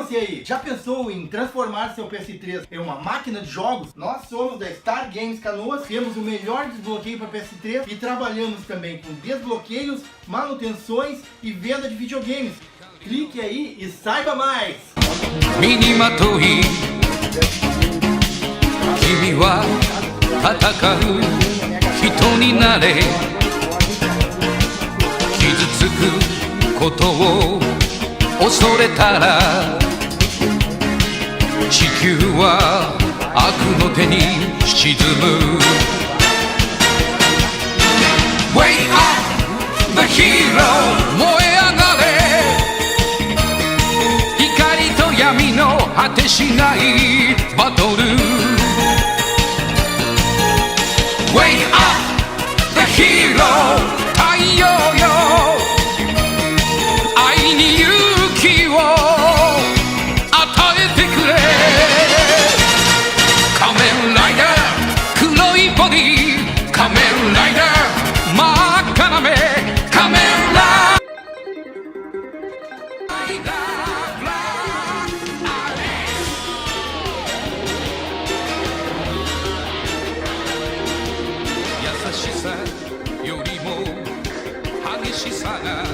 você aí, já pensou em transformar seu PS3 em uma máquina de jogos? Nós somos da Star Games Canoas, temos o melhor desbloqueio para PS3 e trabalhamos também com desbloqueios, manutenções e venda de videogames. Clique aí e saiba mais! 身にまとい君は戦う人になれ傷つくことを恐れたら地球は悪の手に沈む Way up the hero 燃え上がれ光と闇の果てしないバトル Way up the hero 太陽よ愛に勇気を与えてくれ仮面ライダー黒いボディ仮面ライダー真っ赤な目仮面ライダー優しさよりも激しさが